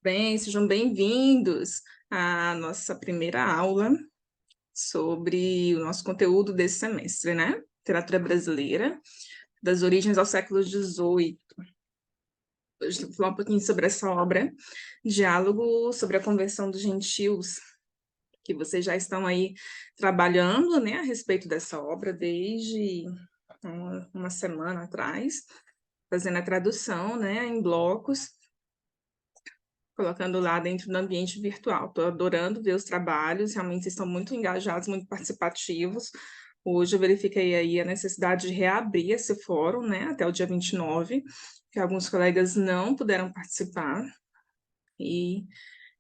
Bem, sejam bem-vindos à nossa primeira aula sobre o nosso conteúdo desse semestre, né? Literatura brasileira, das origens ao século XVIII. Hoje eu vou falar um pouquinho sobre essa obra, Diálogo sobre a Conversão dos Gentios, que vocês já estão aí trabalhando, né, a respeito dessa obra desde uma semana atrás, fazendo a tradução, né, em blocos, colocando lá dentro do ambiente virtual. Estou adorando ver os trabalhos, realmente estão muito engajados, muito participativos. Hoje eu verifiquei aí a necessidade de reabrir esse fórum, né, até o dia 29, que alguns colegas não puderam participar. E,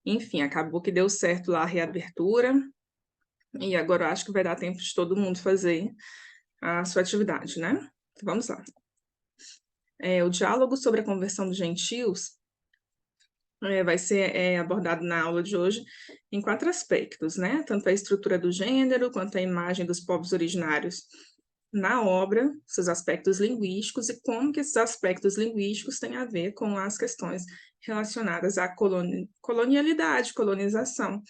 enfim, acabou que deu certo lá a reabertura, e agora eu acho que vai dar tempo de todo mundo fazer a sua atividade, né? Então, vamos lá. O diálogo sobre a conversão dos gentios vai ser abordado na aula de hoje em 4 aspectos, né? Tanto a estrutura do gênero, quanto a imagem dos povos originários na obra, seus aspectos linguísticos e como que esses aspectos linguísticos têm a ver com as questões relacionadas à colonialidade, colonização,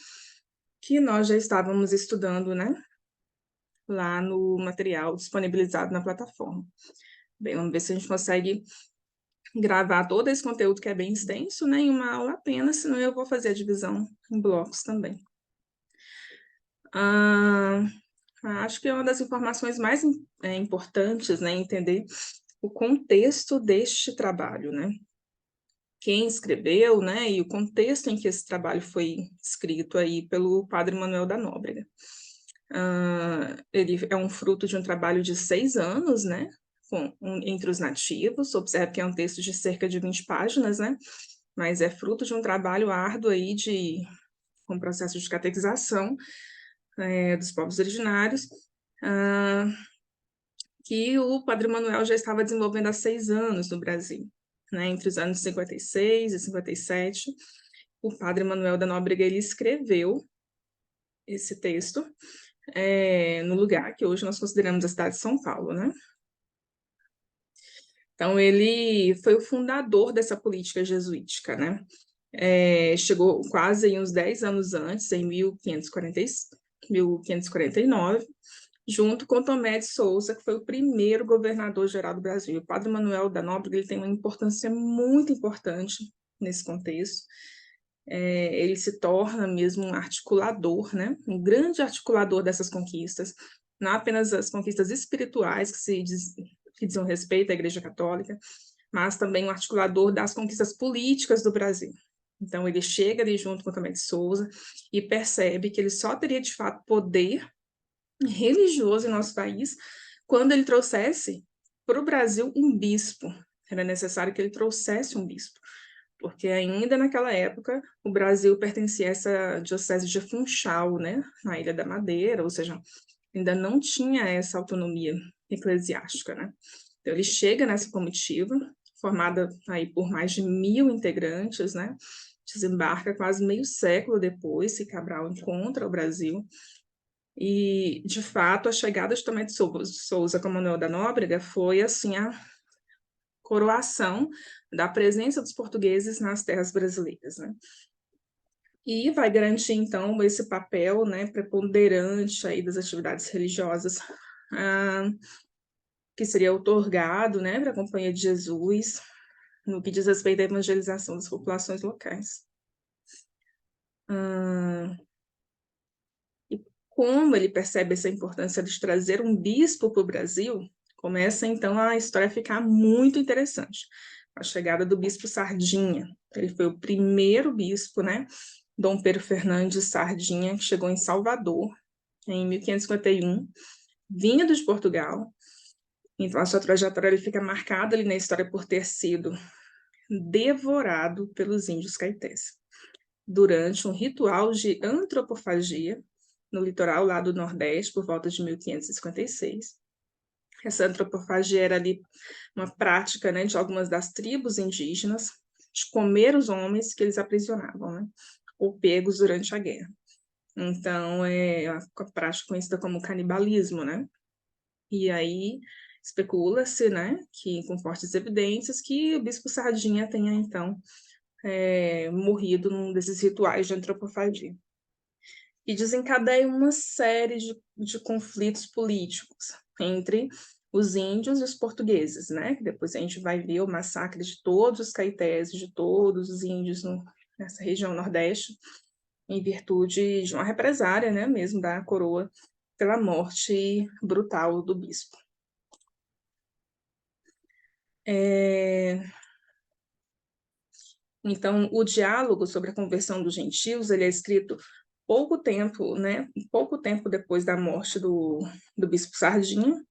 que nós já estávamos estudando, né? Lá no material disponibilizado na plataforma. Bem, vamos ver se a gente consegue gravar todo esse conteúdo que é bem extenso, né, em uma aula apenas, senão eu vou fazer a divisão em blocos também. Acho que é uma das informações mais importantes, né, entender o contexto deste trabalho, né? Quem escreveu, né, e o contexto em que esse trabalho foi escrito aí pelo Padre Manuel da Nóbrega. Ele é um fruto de um trabalho de 6 anos, né, entre os nativos. Observe que é um texto de cerca de 20 páginas, né, mas é fruto de um trabalho árduo aí com processo de catequização dos povos originários, que o Padre Manuel já estava desenvolvendo há 6 anos no Brasil, né, entre os anos 56 e 57. O Padre Manuel da Nóbrega, ele escreveu esse texto no lugar que hoje nós consideramos a cidade de São Paulo, né? Então, ele foi o fundador dessa política jesuítica, né? Chegou quase uns 10 anos antes, em 1549, junto com Tomé de Souza, que foi o primeiro governador-geral do Brasil. O Padre Manuel da Nóbrega, ele tem uma importância muito importante nesse contexto. Ele se torna mesmo um articulador, né? Um grande articulador dessas conquistas, não apenas as conquistas espirituais que dizem respeito à Igreja Católica, mas também um articulador das conquistas políticas do Brasil. Então, ele chega ali junto com Tomé de Souza e percebe que ele só teria, de fato, poder religioso em nosso país quando ele trouxesse para o Brasil um bispo. Era necessário que ele trouxesse um bispo, porque ainda naquela época o Brasil pertencia a essa diocese de Funchal, né, na Ilha da Madeira, ou seja, ainda não tinha essa autonomia eclesiástica, né? Então ele chega nessa comitiva, formada aí por mais de 1.000 integrantes, né? Desembarca quase meio século depois, se Cabral encontra o Brasil, e, de fato, a chegada de Tomé de Souza com Manuel da Nóbrega foi, assim, a coroação da presença dos portugueses nas terras brasileiras, né? E vai garantir, então, esse papel, né, preponderante aí das atividades religiosas que seria otorgado, né, para a Companhia de Jesus, no que diz respeito à evangelização das populações locais. E como ele percebe essa importância de trazer um bispo para o Brasil, começa, então, a história a ficar muito interessante. A chegada do bispo Sardinha. Ele foi o primeiro bispo, né, Dom Pedro Fernandes Sardinha, que chegou em Salvador em 1551, vindo de Portugal. Então, a sua trajetória ele fica marcada ali na história por ter sido devorado pelos índios caetés durante um ritual de antropofagia no litoral lá do Nordeste, por volta de 1556. Essa antropofagia era ali uma prática, né, de algumas das tribos indígenas de comer os homens que eles aprisionavam, né, ou pegos durante a guerra. Então, é a prática conhecida como canibalismo, né? E aí especula-se, né, que com fortes evidências que o bispo Sardinha tenha, então, morrido num desses rituais de antropofagia. E desencadeia uma série de conflitos políticos entre os índios e os portugueses, né? Que depois a gente vai ver o massacre de todos os caetés, de todos os índios nessa região nordeste, em virtude de uma represária, né, mesmo da coroa, pela morte brutal do bispo. Então, o diálogo sobre a conversão dos gentios, ele é escrito pouco tempo depois da morte do bispo Sardinha,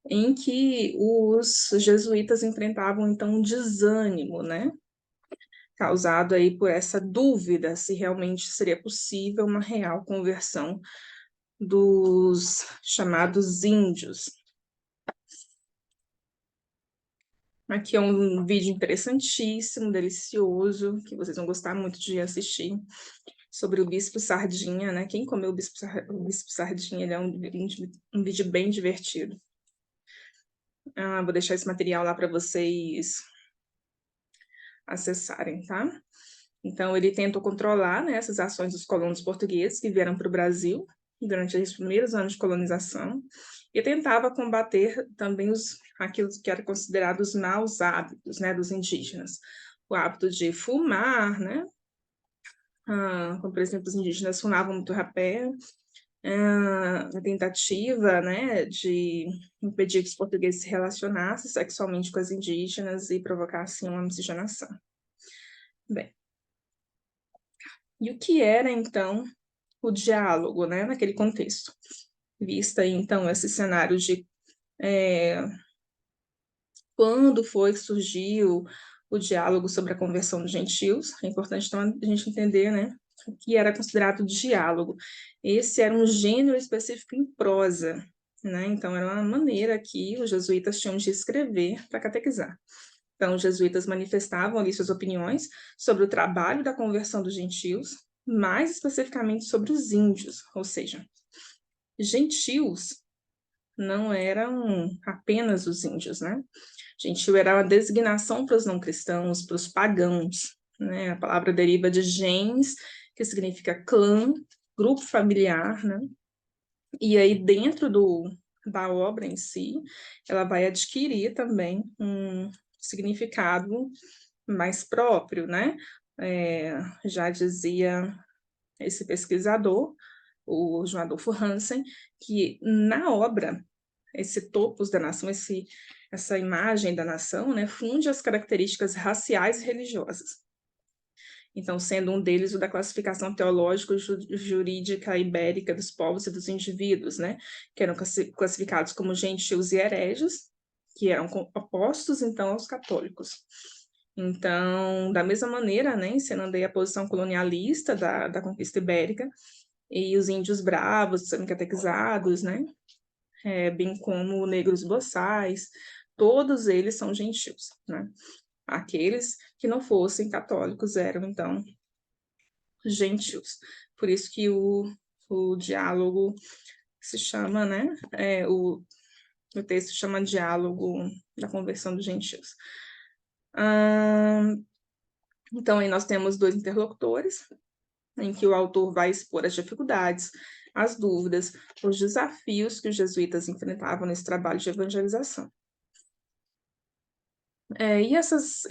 em que os jesuítas enfrentavam, então, um desânimo, né, causado aí por essa dúvida se realmente seria possível uma real conversão dos chamados índios. Aqui é um vídeo interessantíssimo, delicioso, que vocês vão gostar muito de assistir, sobre o bispo Sardinha, né? Quem comeu o bispo Sardinha, ele é um vídeo bem divertido. Vou deixar esse material lá para vocês acessarem, tá? Então, ele tentou controlar, né, essas ações dos colonos portugueses que vieram para o Brasil durante os primeiros anos de colonização e tentava combater também aquilo que era considerado os maus hábitos, né, dos indígenas. O hábito de fumar, né? Como, por exemplo, os indígenas fumavam muito rapé, a tentativa, né, de impedir que os portugueses se relacionassem sexualmente com as indígenas e provocassem uma miscigenação. Bem, e o que era, então, o diálogo, né, naquele contexto? Vista, então, esse cenário de quando foi que surgiu o diálogo sobre a conversão dos gentios. É importante, então, a gente entender, né, o que era considerado diálogo. Esse era um gênero específico em prosa, né? Então, era uma maneira que os jesuítas tinham de escrever para catequizar. Então, os jesuítas manifestavam ali suas opiniões sobre o trabalho da conversão dos gentios, mais especificamente sobre os índios, ou seja, gentios não eram apenas os índios, né? Gentil era uma designação para os não cristãos, para os pagãos, né? A palavra deriva de gens, que significa clã, grupo familiar, né? E aí, dentro da obra em si, ela vai adquirir também um significado mais próprio, né? Já dizia esse pesquisador, o João Adolfo Hansen, que na obra, esse topos da nação, essa imagem da nação, né, funde as características raciais e religiosas. Então, sendo um deles o da classificação teológico-jurídica ibérica dos povos e dos indivíduos, né, que eram classificados como gentios e hereges, que eram opostos, então, aos católicos. Então, da mesma maneira, né, encenando aí a posição colonialista da conquista ibérica, e os índios bravos, semi-catequizados, né, bem como negros boçais, todos eles são gentios, né? Aqueles que não fossem católicos eram, então, gentios. Por isso que o diálogo se chama, né? O texto chama Diálogo da Conversão dos Gentios. Então, aí nós temos dois interlocutores, em que o autor vai expor as dificuldades, as dúvidas, os desafios que os jesuítas enfrentavam nesse trabalho de evangelização.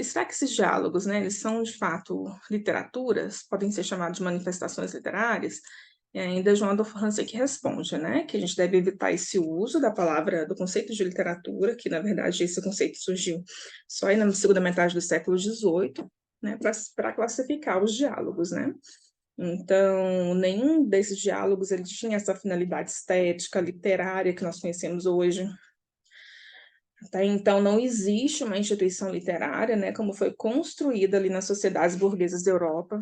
Será que esses diálogos, né, eles são de fato literaturas? Podem ser chamados de manifestações literárias? E ainda João Adolfo Hansen que responde, né, que a gente deve evitar esse uso da palavra, do conceito de literatura, que na verdade esse conceito surgiu só aí na segunda metade do século XVIII, né, para classificar os diálogos, né? Então, nenhum desses diálogos ele tinha essa finalidade estética, literária que nós conhecemos hoje. Até então, não existe uma instituição literária, né, como foi construída ali nas sociedades burguesas da Europa,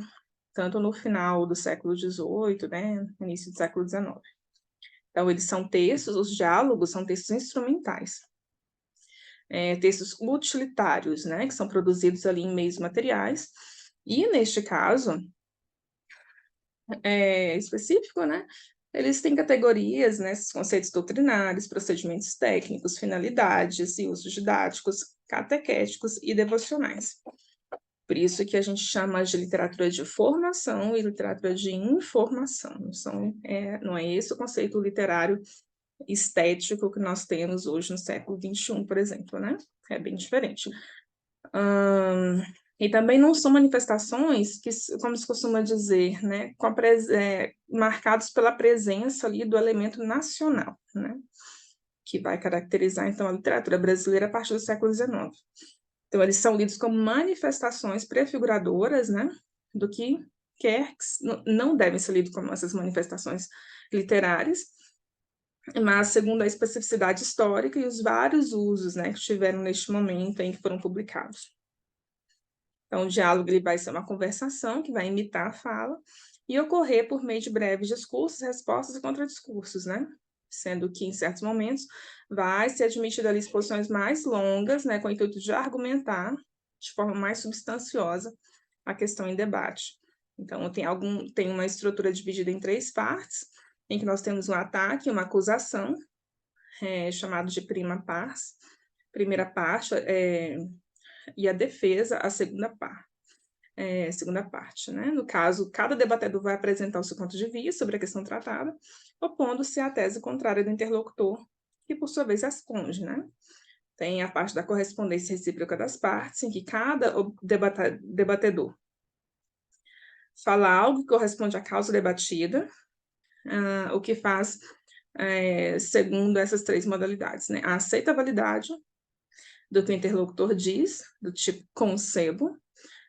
tanto no final do século XVIII, né, início do século XIX. Então, eles são textos, os diálogos são textos instrumentais, textos utilitários, né, que são produzidos ali em meios materiais, e neste caso específico, né, eles têm categorias, né, esses conceitos doutrinários, procedimentos técnicos, finalidades e usos didáticos, catequéticos e devocionais. Por isso que a gente chama de literatura de formação e literatura de informação. Não é esse o conceito literário estético que nós temos hoje no século XXI, por exemplo, né? É bem diferente. E também não são manifestações que, como se costuma dizer, né, marcados pela presença ali do elemento nacional, né, que vai caracterizar, então, a literatura brasileira a partir do século XIX. Então, eles são lidos como manifestações prefiguradoras, né, do que não devem ser lidos como essas manifestações literárias, mas segundo a especificidade histórica e os vários usos, né, que tiveram neste momento em que foram publicados. Então, o diálogo ele vai ser uma conversação que vai imitar a fala e ocorrer por meio de breves discursos, respostas e contradiscursos, né? Sendo que, em certos momentos, vai ser admitida ali exposições mais longas, né, com o intuito de argumentar de forma mais substanciosa a questão em debate. Então, tem uma estrutura dividida em 3 partes, em que nós temos um ataque e uma acusação, chamado de prima pars, primeira parte, e a defesa, a segunda parte, né? No caso, cada debatedor vai apresentar o seu ponto de vista sobre a questão tratada, opondo-se à tese contrária do interlocutor, que por sua vez a esconde, né? Tem a parte da correspondência recíproca das partes, em que cada debatedor fala algo que corresponde à causa debatida, o que faz segundo essas 3 modalidades, né? A aceitabilidade do que o interlocutor diz, do tipo concebo,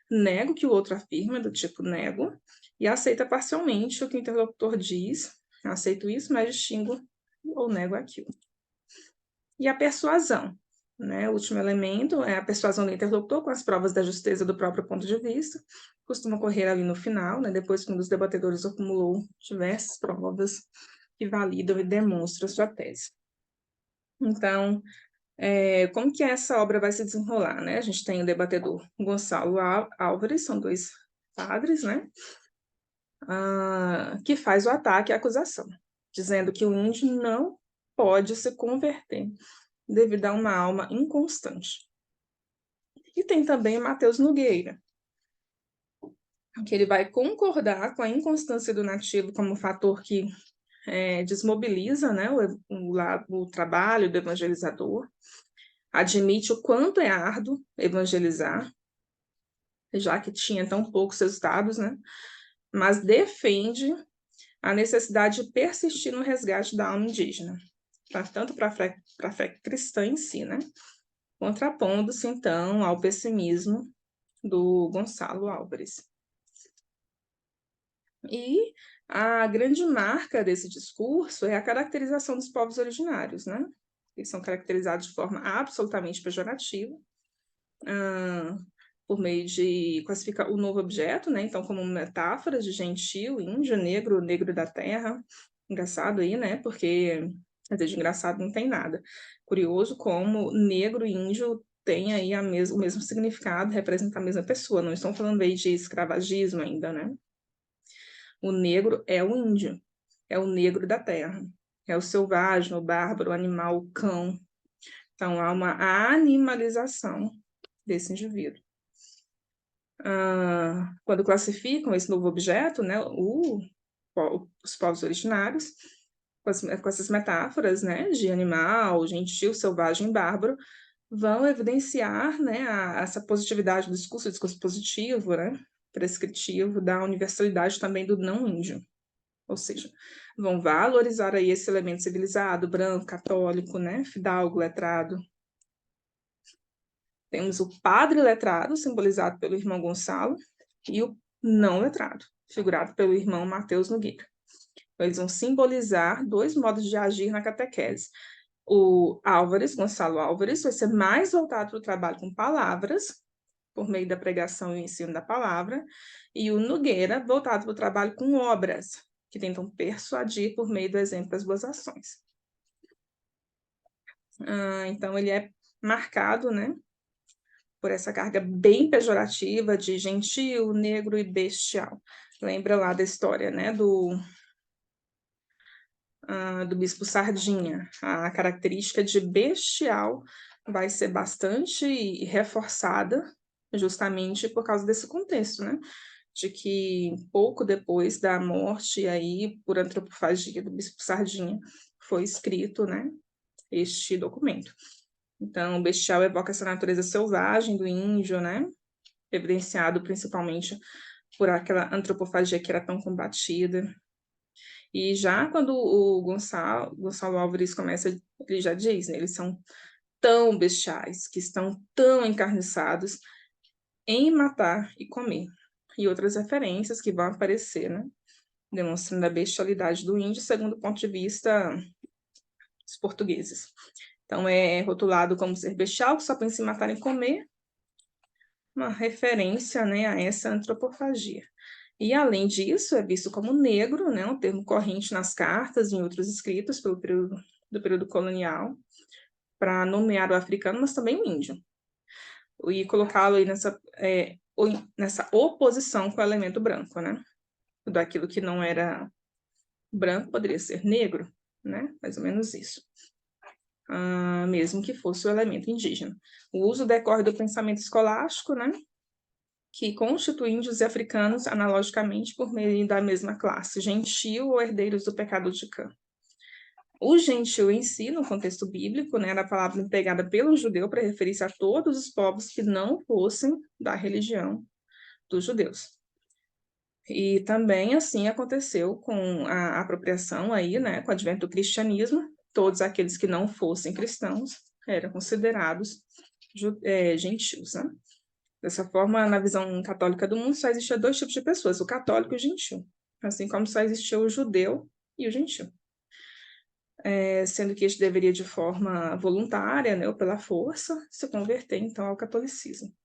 nego o que o outro afirma, do tipo nego, e aceita parcialmente o que o interlocutor diz, aceito isso, mas distingo ou nego aquilo. E a persuasão, né? O último elemento é a persuasão do interlocutor com as provas da justeza do próprio ponto de vista, costuma ocorrer ali no final, né? Depois que um dos debatedores acumulou diversas provas que validam e demonstram a sua tese. Então, como que essa obra vai se desenrolar, né? A gente tem o debatedor Gonçalo Álvares, são 2 padres, né? Que faz o ataque à acusação, dizendo que o índio não pode se converter devido a uma alma inconstante. E tem também Mateus Nogueira, que ele vai concordar com a inconstância do nativo como fator que desmobiliza, né, o trabalho do evangelizador, admite o quanto é árduo evangelizar, já que tinha tão poucos resultados, né, mas defende a necessidade de persistir no resgate da alma indígena, tanto para a fé cristã em si, né, contrapondo-se, então, ao pessimismo do Gonçalo Álvares. E a grande marca desse discurso é a caracterização dos povos originários, né? Eles são caracterizados de forma absolutamente pejorativa, por meio de classificar o novo objeto, né? Então, como metáforas de gentil, índio, negro, negro da terra. Engraçado aí, né? Porque, quer dizer, de engraçado não tem nada. Curioso como negro e índio têm aí o mesmo significado, representam a mesma pessoa. Não estão falando aí de escravagismo ainda, né? O negro é o índio, é o negro da terra, é o selvagem, o bárbaro, o animal, o cão. Então, há uma animalização desse indivíduo. Quando classificam esse novo objeto, né, os povos originários, com essas metáforas, né, de animal, gentil, selvagem, bárbaro, vão evidenciar, né, essa positividade do discurso, o discurso positivo, né, prescritivo, da universalidade também do não índio. Ou seja, vão valorizar aí esse elemento civilizado, branco, católico, né, fidalgo, letrado. Temos o padre letrado, simbolizado pelo irmão Gonçalo, e o não letrado, figurado pelo irmão Mateus Nogueira. Então, eles vão simbolizar 2 modos de agir na catequese. O Álvares, Gonçalo Álvares, vai ser mais voltado para o trabalho com palavras, por meio da pregação e o ensino da palavra, e o Nogueira, voltado para o trabalho com obras, que tentam persuadir por meio do exemplo das boas ações. Então, ele é marcado, né, por essa carga bem pejorativa de gentil, negro e bestial. Lembra lá da história, né, do bispo Sardinha. A característica de bestial vai ser bastante reforçada justamente por causa desse contexto, né? De que pouco depois da morte aí por antropofagia do bispo Sardinha foi escrito, né, este documento. Então, o bestial evoca essa natureza selvagem do índio, né, evidenciado principalmente por aquela antropofagia que era tão combatida. E já quando o Gonçalo Álvares começa, ele já diz, né, eles são tão bestiais, que estão tão encarniçados em matar e comer. E outras referências que vão aparecer, né, demonstrando a bestialidade do índio segundo o ponto de vista dos portugueses. Então, é rotulado como ser bestial, que só pensa em matar e comer, uma referência, né, a essa antropofagia. E, além disso, é visto como negro, né, um termo corrente nas cartas e em outros escritos do período colonial, para nomear o africano, mas também o índio. E colocá-lo aí nessa oposição com o elemento branco, né? Daquilo que não era branco poderia ser negro, né? Mais ou menos isso. Mesmo que fosse o elemento indígena. O uso decorre do pensamento escolástico, né? Que constitui índios e africanos analogicamente por meio da mesma classe, gentil ou herdeiros do pecado de Cã. O gentil em si, no contexto bíblico, né, era a palavra empregada pelo judeu para referir-se a todos os povos que não fossem da religião dos judeus. E também assim aconteceu com a apropriação aí, né, com o advento do cristianismo, todos aqueles que não fossem cristãos eram considerados gentios, né? Dessa forma, na visão católica do mundo, só existia dois tipos de pessoas, o católico e o gentil, assim como só existia o judeu e o gentil. Sendo que este deveria, de forma voluntária, né, ou pela força, se converter, então, ao catolicismo.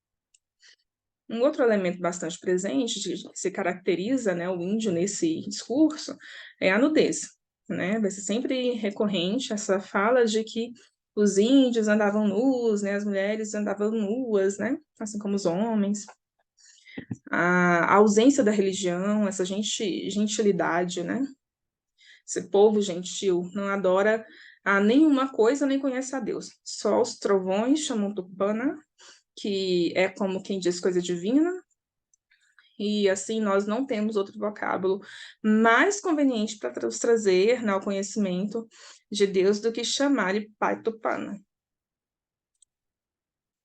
Um outro elemento bastante presente, que se caracteriza, né, o índio nesse discurso, é a nudez, né? Vai ser sempre recorrente essa fala de que os índios andavam nus, né, as mulheres andavam nuas, né, assim como os homens. A ausência da religião, essa gentilidade, né? Esse povo gentil não adora a nenhuma coisa nem conhece a Deus. Só os trovões chamam Tupana, que é como quem diz coisa divina, e assim nós não temos outro vocábulo mais conveniente para nos trazer, né, ao conhecimento de Deus do que chamar-lhe Pai Tupana.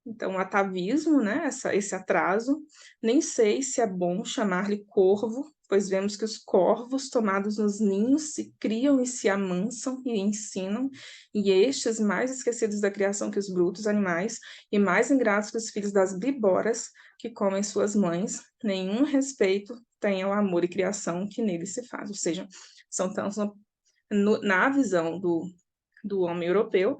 Então, o atavismo, né, esse atraso, nem sei se é bom chamar-lhe corvo, pois vemos que os corvos, tomados nos ninhos, se criam e se amansam e ensinam, e estes, mais esquecidos da criação que os brutos animais, e mais ingratos que os filhos das biboras, que comem suas mães, nenhum respeito têm ao amor e criação que nele se faz. Ou seja, são tantos, na visão do homem europeu,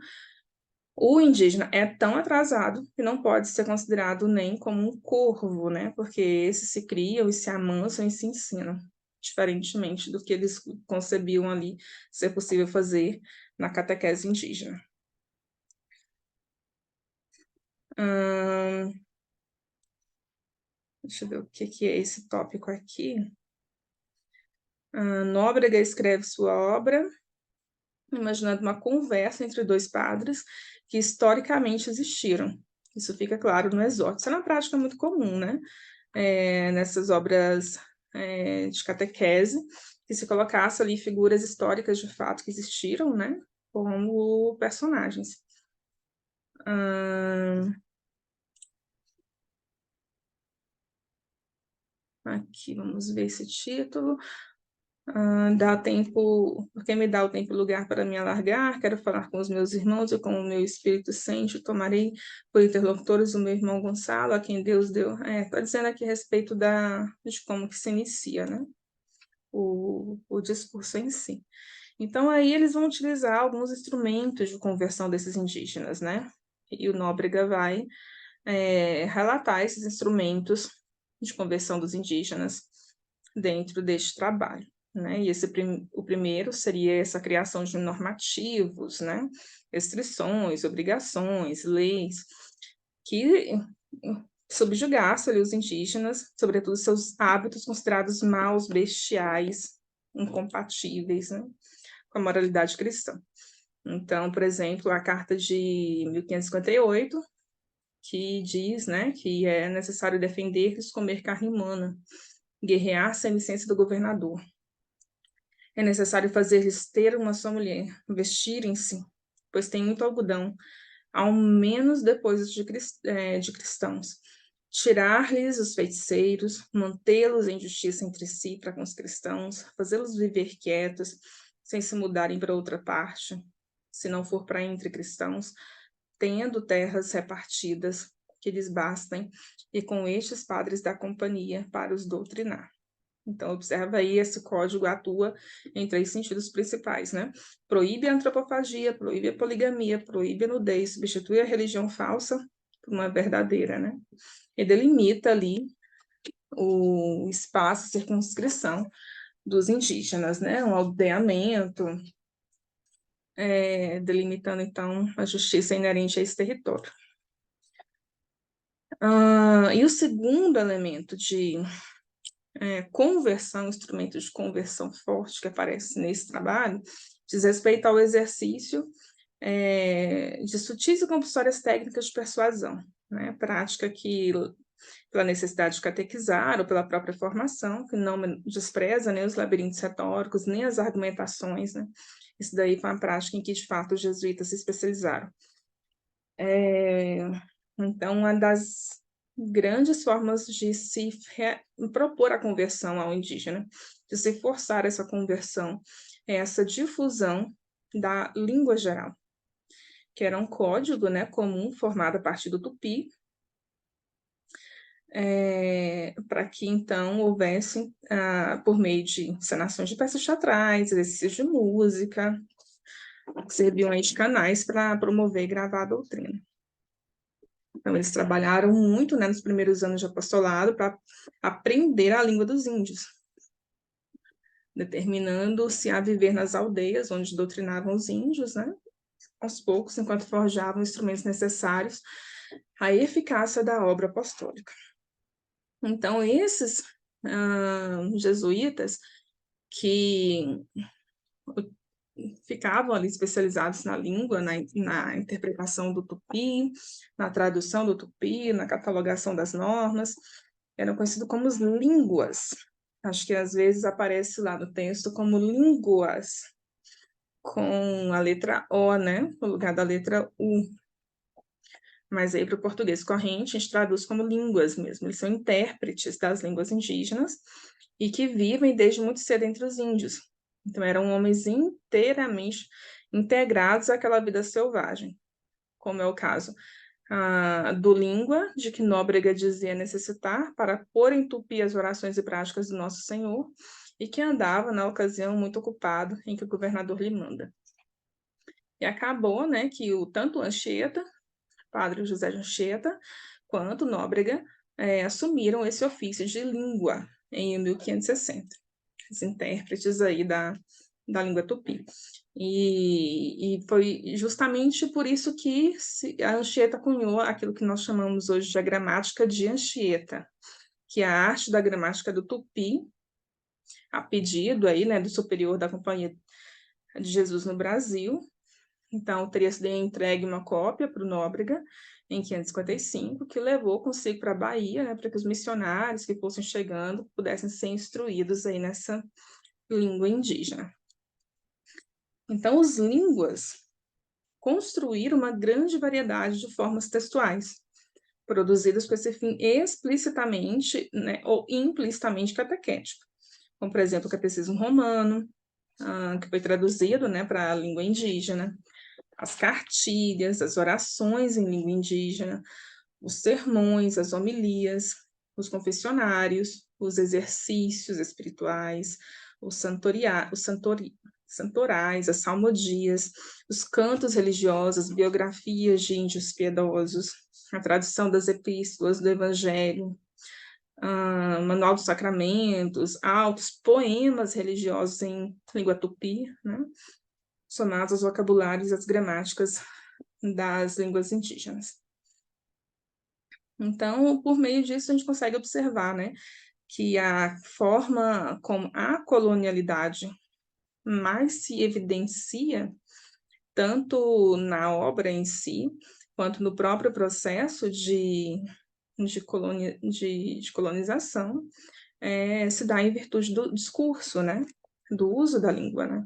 o indígena é tão atrasado que não pode ser considerado nem como um corvo, né? Porque esses se criam e se amansam e se ensinam, diferentemente do que eles concebiam ali ser possível fazer na catequese indígena. Deixa eu ver o que é esse tópico aqui. Nóbrega escreve sua obra imaginando uma conversa entre dois padres que historicamente existiram. Isso fica claro no Exórdio. Isso é uma prática muito comum, né? Nessas obras de catequese, que se colocasse ali figuras históricas de fato que existiram, né? Como personagens. Aqui, vamos ver esse título. Dá tempo, porque me dá o tempo e lugar para me alargar, quero falar com os meus irmãos e com o meu Espírito Santo, tomarei por interlocutores o meu irmão Gonçalo, a quem Deus deu. Está dizendo aqui a respeito de como que se inicia, né? O discurso em si. Então, aí eles vão utilizar alguns instrumentos de conversão desses indígenas, né? E o Nóbrega vai relatar esses instrumentos de conversão dos indígenas dentro deste trabalho, né? E o primeiro seria essa criação de normativos, né? Restrições, obrigações, leis, que subjugasse ali os indígenas, sobretudo seus hábitos considerados maus, bestiais, incompatíveis, né, com a moralidade cristã. Então, por exemplo, a Carta de 1558 que diz, né, que é necessário defender-lhes comer carne humana, guerrear sem licença do governador. É necessário fazer-lhes ter uma só mulher, vestirem-se, pois tem muito algodão, ao menos depois de cristãos. Tirar-lhes os feiticeiros, mantê-los em justiça entre si para com os cristãos, fazê-los viver quietos, sem se mudarem para outra parte, se não for para entre cristãos, tendo terras repartidas que lhes bastem, e com estes padres da companhia para os doutrinar. Então, observa aí, esse código atua em 3 sentidos principais, né? Proíbe a antropofagia, proíbe a poligamia, proíbe a nudez, substitui a religião falsa por uma verdadeira, né? E delimita ali o espaço, a circunscrição dos indígenas, né? Um aldeamento, delimitando, então, a justiça inerente a esse território. E o segundo elemento de conversão, instrumento de conversão forte que aparece nesse trabalho, diz respeito ao exercício de sutis e compulsórias técnicas de persuasão, né? Prática que, pela necessidade de catequizar ou pela própria formação, que não despreza nem os labirintos retóricos, nem as argumentações, né? Isso daí foi uma prática em que, de fato, os jesuítas se especializaram. Então, uma das grandes formas de se propor a conversão ao indígena, de se forçar essa conversão, é essa difusão da língua geral, que era um código, né, comum formado a partir do tupi, para que então houvesse, por meio de encenações de peças teatrais, exercícios de música, que serviam aí de canais para promover e gravar a doutrina. Então, eles trabalharam muito, né, nos primeiros anos de apostolado para aprender a língua dos índios, determinando-se a viver nas aldeias onde doutrinavam os índios, né, aos poucos, enquanto forjavam instrumentos necessários à eficácia da obra apostólica. Então, esses jesuítas que ficavam ali especializados na língua, na interpretação do tupi, na tradução do tupi, na catalogação das normas, eram conhecidos como os línguas. Acho que às vezes aparece lá no texto como línguas, com a letra O, né, no lugar da letra U. Mas aí para o português corrente a gente traduz como línguas mesmo. Eles são intérpretes das línguas indígenas e que vivem desde muito cedo entre os índios. Então, eram homens inteiramente integrados àquela vida selvagem, como é o caso do língua, de que Nóbrega dizia necessitar para pôr em tupi as orações e práticas do Nosso Senhor, e que andava, na ocasião, muito ocupado em que o governador lhe manda. E acabou, né, que tanto Anchieta, padre José de Anchieta, quanto Nóbrega assumiram esse ofício de língua em 1560. Os intérpretes aí da língua tupi. E foi justamente por isso que a Anchieta cunhou aquilo que nós chamamos hoje de a gramática de Anchieta, que é a arte da gramática do tupi, a pedido aí, né, do superior da Companhia de Jesus no Brasil. Então, teria sido entregue uma cópia para o Nóbrega em 555, que levou consigo para a Bahia, né, para que os missionários que fossem chegando pudessem ser instruídos aí nessa língua indígena. Então, os línguas construíram uma grande variedade de formas textuais, produzidas com esse fim explicitamente, né, ou implicitamente catequético, como, por exemplo, o Catecismo Romano, que foi traduzido, né, para a língua indígena, as cartilhas, as orações em língua indígena, os sermões, as homilias, os confessionários, os exercícios espirituais, os santorais, as salmodias, os cantos religiosos, biografias de índios piedosos, a tradução das epístolas do Evangelho, manual dos sacramentos, autos, poemas religiosos em língua tupi, né, somados aos vocabulários e às gramáticas das línguas indígenas. Então, por meio disso, a gente consegue observar, né, que a forma como a colonialidade mais se evidencia, tanto na obra em si, quanto no próprio processo de colonização, se dá em virtude do discurso, né? Do uso da língua, né?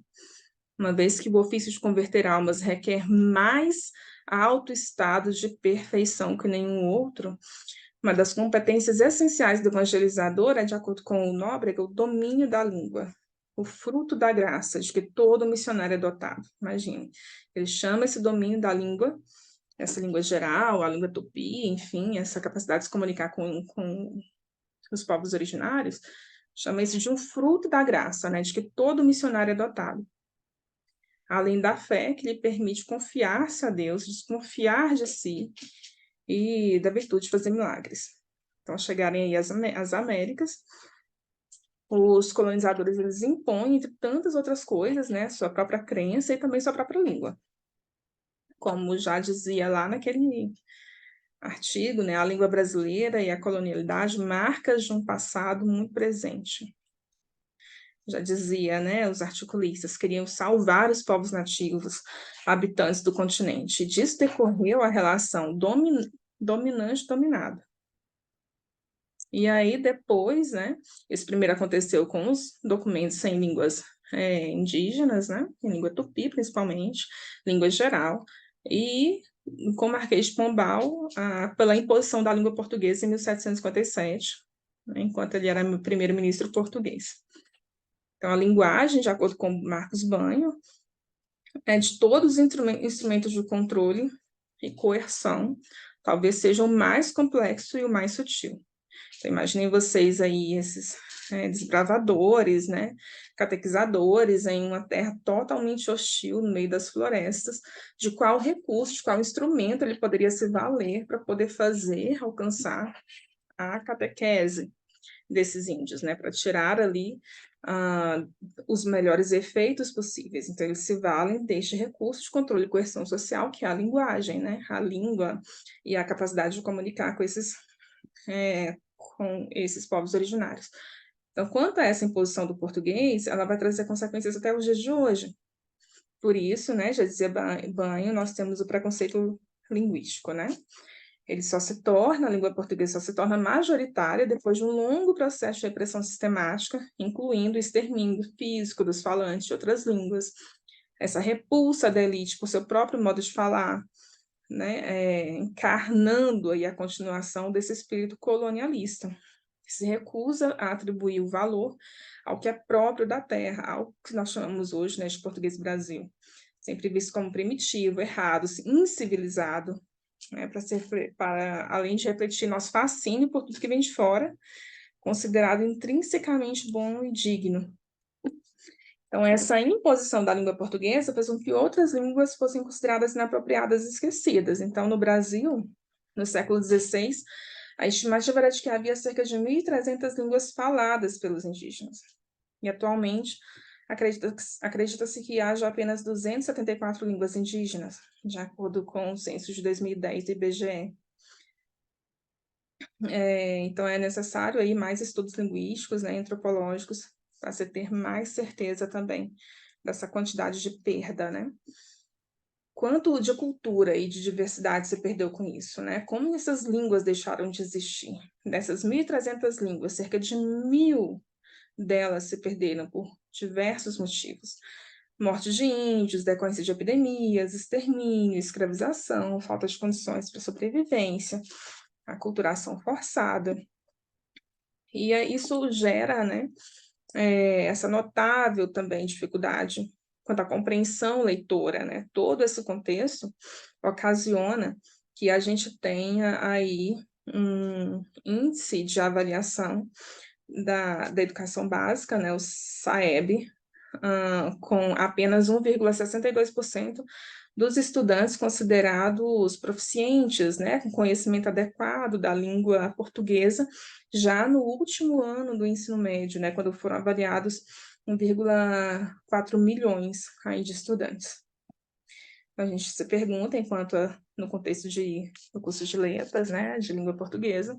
Uma vez que o ofício de converter almas requer mais alto estado de perfeição que nenhum outro, uma das competências essenciais do evangelizador é, de acordo com o Nóbrega, o domínio da língua, o fruto da graça de que todo missionário é dotado. Imagine, ele chama esse domínio da língua, essa língua geral, a língua tupi, enfim, essa capacidade de se comunicar com os povos originários, chama isso de um fruto da graça, né, de que todo missionário é dotado. Além da fé, que lhe permite confiar-se a Deus, desconfiar de si e da virtude de fazer milagres. Então, ao chegarem aí às Américas, os colonizadores eles impõem, entre tantas outras coisas, né, sua própria crença e também sua própria língua. Como já dizia lá naquele artigo, né, a língua brasileira e a colonialidade, marcas de um passado muito presente. Já dizia, né, os articulistas queriam salvar os povos nativos, habitantes do continente. E disso decorreu a relação dominante-dominado. E aí depois, né, isso primeiro aconteceu com os documentos em línguas indígenas, né, em língua tupi principalmente, língua geral, e com o Marquês de Pombal, pela imposição da língua portuguesa em 1757, né, enquanto ele era primeiro-ministro português. Então, a linguagem, de acordo com Marcos Banho, é de todos os instrumentos de controle e coerção, talvez seja o mais complexo e o mais sutil. Então, imaginem vocês aí, esses desbravadores, né, catequizadores em uma terra totalmente hostil, no meio das florestas, de qual recurso, de qual instrumento ele poderia se valer para poder alcançar a catequese desses índios, né, para tirar ali os melhores efeitos possíveis. Então, eles se valem deste recurso de controle e coerção social, que é a linguagem, né, a língua e a capacidade de comunicar com esses povos originários. Então, quanto a essa imposição do português, ela vai trazer consequências até os dias de hoje. Por isso, né, já dizia Banho, nós temos o preconceito linguístico, né? A língua portuguesa só se torna majoritária depois de um longo processo de repressão sistemática, incluindo o extermínio físico dos falantes de outras línguas, essa repulsa da elite por seu próprio modo de falar, né, encarnando aí a continuação desse espírito colonialista, que se recusa a atribuir o valor ao que é próprio da terra, ao que nós chamamos hoje, né, de português Brasil, sempre visto como primitivo, errado, incivilizado, né, para além de refletir nosso fascínio por tudo que vem de fora, considerado intrinsecamente bom e digno. Então, essa imposição da língua portuguesa fez com que outras línguas fossem consideradas inapropriadas e esquecidas. Então, no Brasil, no século XVI, a estimativa era de que havia cerca de 1.300 línguas faladas pelos indígenas. E, atualmente, acredita-se que haja apenas 274 línguas indígenas, de acordo com o censo de 2010 do IBGE. Então, é necessário aí mais estudos linguísticos, né, antropológicos, para se ter mais certeza também dessa quantidade de perda, né? Quanto de cultura e de diversidade se perdeu com isso, né? Como essas línguas deixaram de existir? Dessas 1.300 línguas, cerca de 1.000 delas se perderam por diversos motivos. Morte de índios, decorrência de epidemias, extermínio, escravização, falta de condições para sobrevivência, aculturação forçada. E isso gera, né, essa notável também dificuldade quanto à compreensão leitora, né? Todo esse contexto ocasiona que a gente tenha aí um índice de avaliação da educação básica, né, o SAEB, com apenas 1,62% dos estudantes considerados proficientes, né, com conhecimento adequado da língua portuguesa, já no último ano do ensino médio, né, quando foram avaliados 1,4 milhões aí de estudantes. Então, a gente se pergunta, no contexto do curso de letras, né, de língua portuguesa,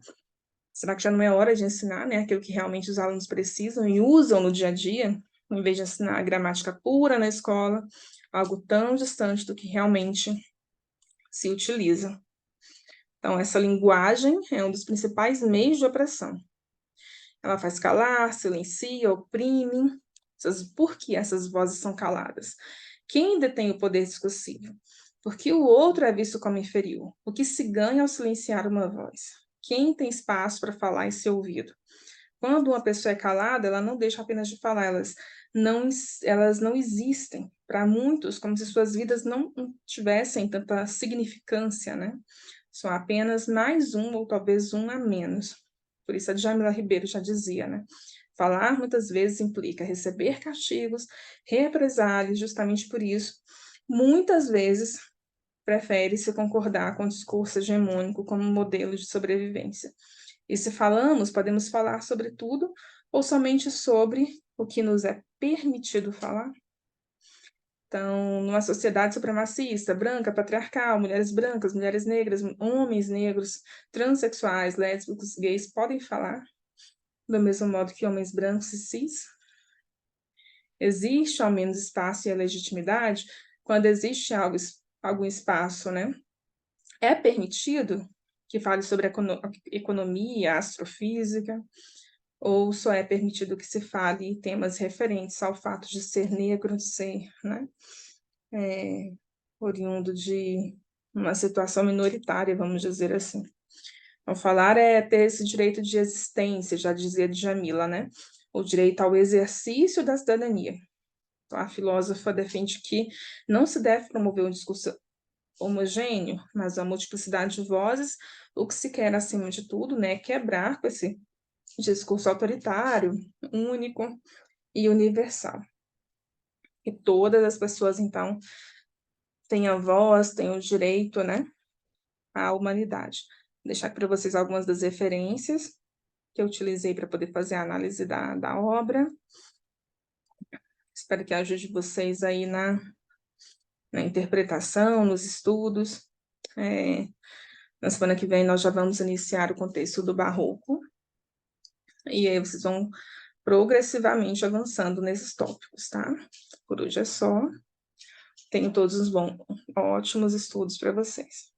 será que já não é hora de ensinar, né, aquilo que realmente os alunos precisam e usam no dia a dia, em vez de ensinar a gramática pura na escola, algo tão distante do que realmente se utiliza. Então, essa linguagem é um dos principais meios de opressão. Ela faz calar, silencia, oprime. Por que essas vozes são caladas? Quem detém o poder discursivo? Porque o outro é visto como inferior. O que se ganha ao silenciar uma voz? Quem tem espaço para falar e ser ouvido? Quando uma pessoa é calada, ela não deixa apenas de falar, elas não existem. Para muitos, como se suas vidas não tivessem tanta significância, né? São apenas mais um ou talvez um a menos. Por isso a Djamila Ribeiro já dizia, né? Falar muitas vezes implica receber castigos, represálias, justamente por isso, muitas vezes prefere-se concordar com o discurso hegemônico como modelo de sobrevivência. E se falamos, podemos falar sobre tudo ou somente sobre o que nos é permitido falar? Então, numa sociedade supremacista, branca, patriarcal, mulheres brancas, mulheres negras, homens negros, transexuais, lésbicos, gays podem falar do mesmo modo que homens brancos e cis? Existe ao menos espaço e legitimidade quando existe algum espaço, né? É permitido que fale sobre economia, astrofísica, ou só é permitido que se fale temas referentes ao fato de ser negro, de ser, né, oriundo de uma situação minoritária, vamos dizer assim. Então, falar é ter esse direito de existência, já dizia Djamila, né? O direito ao exercício da cidadania. Então, a filósofa defende que não se deve promover um discurso homogêneo, mas a multiplicidade de vozes, o que se quer, acima de tudo, né, é quebrar com esse discurso autoritário, único e universal. E todas as pessoas, então, têm a voz, têm o direito, né, à humanidade. Vou deixar aqui para vocês algumas das referências que eu utilizei para poder fazer a análise da obra. Espero que ajude vocês aí na interpretação, nos estudos. Na semana que vem nós já vamos iniciar o contexto do Barroco, e aí vocês vão progressivamente avançando nesses tópicos, tá? Por hoje é só. Tenham todos ótimos estudos para vocês.